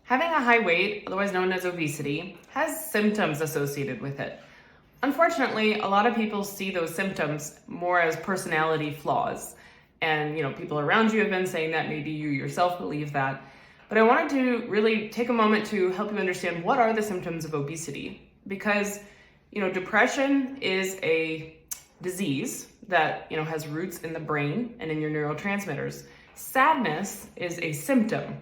Having a high weight, otherwise known as obesity, has symptoms associated with it. Unfortunately, a lot of people see those symptoms more as personality flaws. And people around you have been saying that, maybe you yourself believe that. But I wanted to really take a moment to help you understand what are the symptoms of obesity. Because, depression is a disease that, has roots in the brain and in your neurotransmitters. Sadness is a symptom.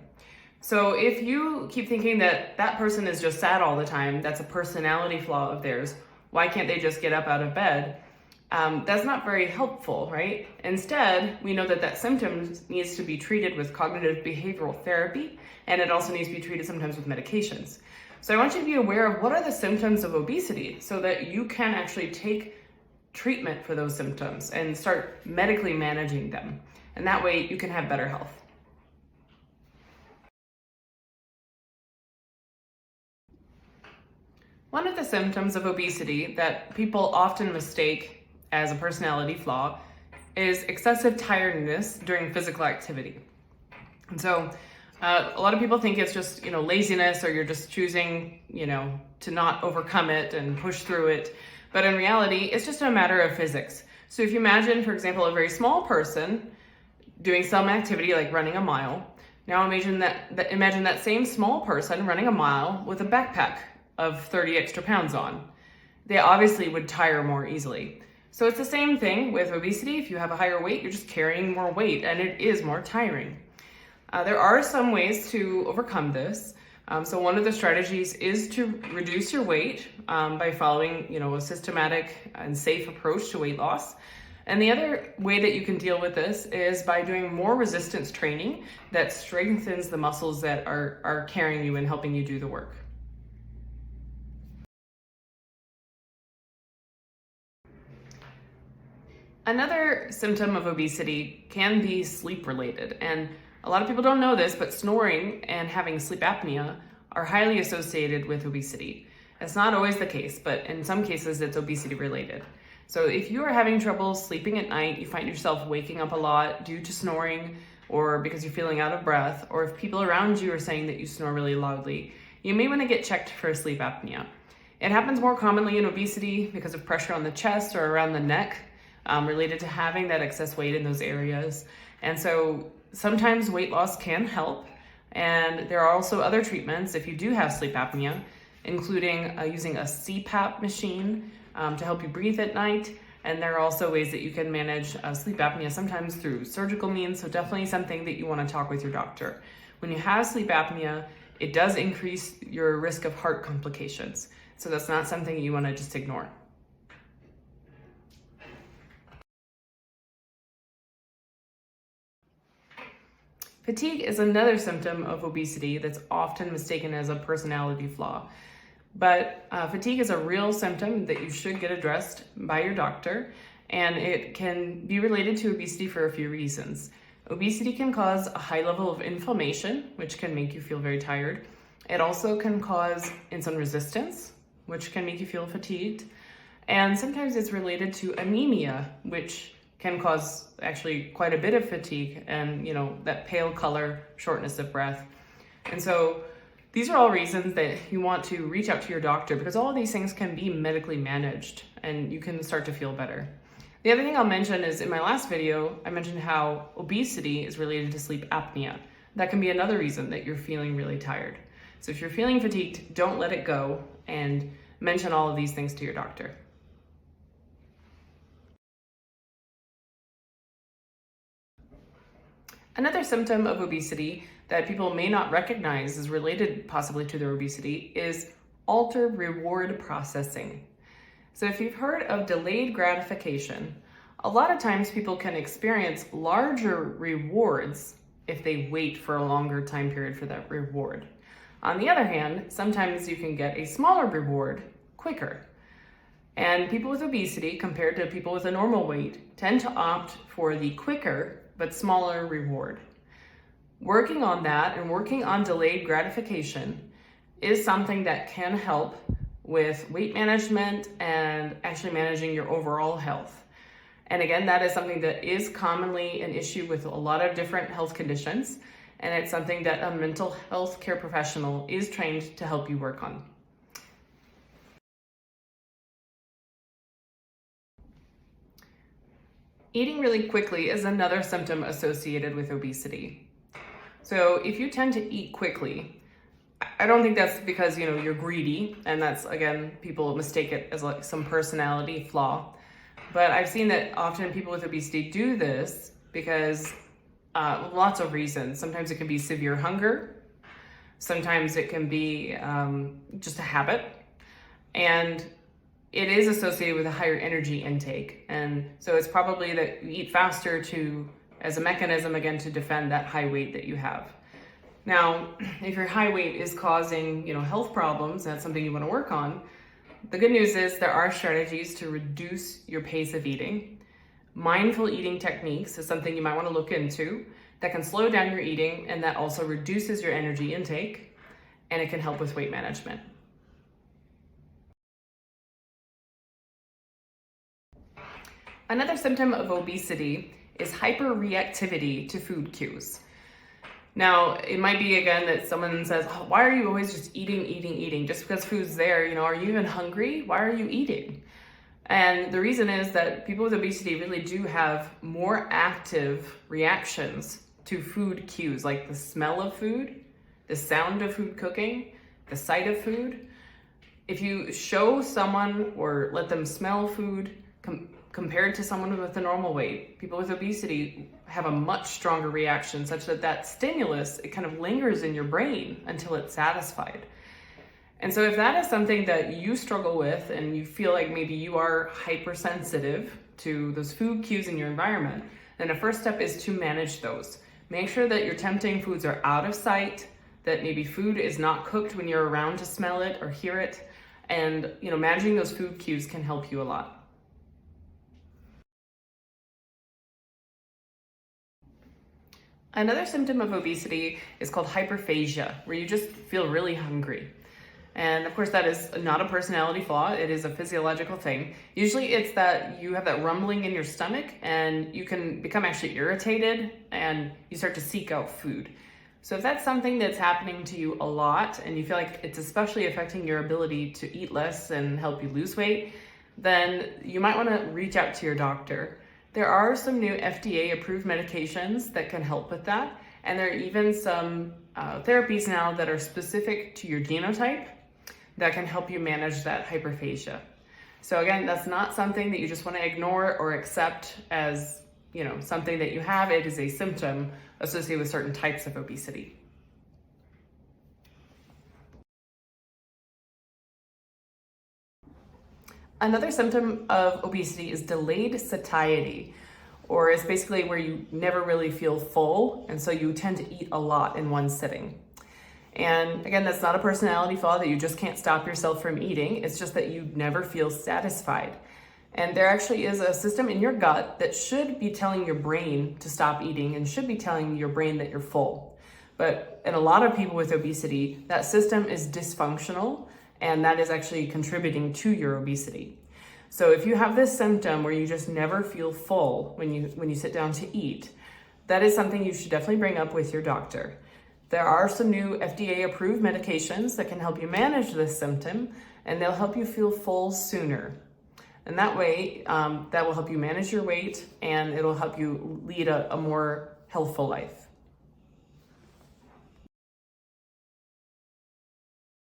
So if you keep thinking that that person is just sad all the time, that's a personality flaw of theirs, why can't they just get up out of bed? That's not very helpful, right? Instead, we know that that symptom needs to be treated with cognitive behavioral therapy, and it also needs to be treated sometimes with medications. So I want you to be aware of what are the symptoms of obesity so that you can actually take treatment for those symptoms and start medically managing them. And that way you can have better health. One of the symptoms of obesity that people often mistake as a personality flaw is excessive tiredness during physical activity. And so a lot of people think it's just, laziness, or you're just choosing, to not overcome it and push through it. But in reality, it's just a matter of physics. So if you imagine, for example, a very small person doing some activity like running a mile, now imagine that same small person running a mile with a backpack of 30 extra pounds on. They obviously would tire more easily. So it's the same thing with obesity. If you have a higher weight, you're just carrying more weight, and it is more tiring. There are some ways to overcome this. So one of the strategies is to reduce your weight by following, a systematic and safe approach to weight loss. And the other way that you can deal with this is by doing more resistance training that strengthens the muscles that are carrying you and helping you do the work. Another symptom of obesity can be sleep related, and a lot of people don't know this, but snoring and having sleep apnea are highly associated with obesity. It's not always the case, but in some cases it's obesity related. So if you are having trouble sleeping at night, you find yourself waking up a lot due to snoring, or because you're feeling out of breath, or if people around you are saying that you snore really loudly, you may want to get checked for sleep apnea. It happens more commonly in obesity because of pressure on the chest or around the neck, related to having that excess weight in those areas. And so sometimes weight loss can help. And there are also other treatments if you do have sleep apnea, including using a CPAP machine to help you breathe at night. And there are also ways that you can manage sleep apnea, sometimes through surgical means. So definitely something that you want to talk with your doctor. When you have sleep apnea, it does increase your risk of heart complications. So that's not something you want to just ignore. Fatigue is another symptom of obesity that's often mistaken as a personality flaw. But fatigue is a real symptom that you should get addressed by your doctor, and it can be related to obesity for a few reasons. Obesity can cause a high level of inflammation, which can make you feel very tired. It also can cause insulin resistance, which can make you feel fatigued. And sometimes it's related to anemia, which can cause actually quite a bit of fatigue and, that pale color, shortness of breath. And so these are all reasons that you want to reach out to your doctor, because all of these things can be medically managed and you can start to feel better. The other thing I'll mention is, in my last video, I mentioned how obesity is related to sleep apnea. That can be another reason that you're feeling really tired. So if you're feeling fatigued, don't let it go, and mention all of these things to your doctor. Another symptom of obesity that people may not recognize is related possibly to their obesity is altered reward processing. So if you've heard of delayed gratification, a lot of times people can experience larger rewards if they wait for a longer time period for that reward. On the other hand, sometimes you can get a smaller reward quicker. And people with obesity, compared to people with a normal weight, tend to opt for the quicker but smaller reward. Working on that and working on delayed gratification is something that can help with weight management and actually managing your overall health. And again, that is something that is commonly an issue with a lot of different health conditions. and it's something that a mental health care professional is trained to help you work on. Eating really quickly is another symptom associated with obesity. So if you tend to eat quickly, I don't think that's because, you're greedy, and that's, again, people mistake it as like some personality flaw. But I've seen that often people with obesity do this because lots of reasons. Sometimes it can be severe hunger. Sometimes it can be just a habit. And it is associated with a higher energy intake. And so it's probably that you eat faster as a mechanism, again, to defend that high weight that you have. Now, if your high weight is causing, health problems, that's something you want to work on. The good news is there are strategies to reduce your pace of eating. Mindful eating techniques is something you might want to look into that can slow down your eating, and that also reduces your energy intake, and it can help with weight management. Another symptom of obesity is hyperreactivity to food cues. Now, it might be, again, that someone says, why are you always just eating? Just because food's there, are you even hungry? Why are you eating? And the reason is that people with obesity really do have more active reactions to food cues, like the smell of food, the sound of food cooking, the sight of food. If you show someone or let them smell food, compared to someone with a normal weight, people with obesity have a much stronger reaction, such that stimulus, it kind of lingers in your brain until it's satisfied. And so if that is something that you struggle with and you feel like maybe you are hypersensitive to those food cues in your environment, then the first step is to manage those. Make sure that your tempting foods are out of sight, that maybe food is not cooked when you're around to smell it or hear it. And managing those food cues can help you a lot. Another symptom of obesity is called hyperphagia, where you just feel really hungry. And of course, that is not a personality flaw. It is a physiological thing. Usually it's that you have that rumbling in your stomach and you can become actually irritated and you start to seek out food. So if that's something that's happening to you a lot and you feel like it's especially affecting your ability to eat less and help you lose weight, then you might want to reach out to your doctor. There are some new FDA-approved medications that can help with that, and there are even some therapies now that are specific to your genotype that can help you manage that hyperphagia. So again, that's not something that you just want to ignore or accept as something that you have. It is a symptom associated with certain types of obesity. Another symptom of obesity is delayed satiety, or it's basically where you never really feel full, and so you tend to eat a lot in one sitting. And again, that's not a personality flaw that you just can't stop yourself from eating. It's just that you never feel satisfied. And there actually is a system in your gut that should be telling your brain to stop eating and should be telling your brain that you're full. But in a lot of people with obesity, that system is dysfunctional, and that is actually contributing to your obesity. So if you have this symptom where you just never feel full when you sit down to eat, that is something you should definitely bring up with your doctor. There are some new FDA-approved medications that can help you manage this symptom, and they'll help you feel full sooner. And that way, that will help you manage your weight, and it'll help you lead a more healthful life.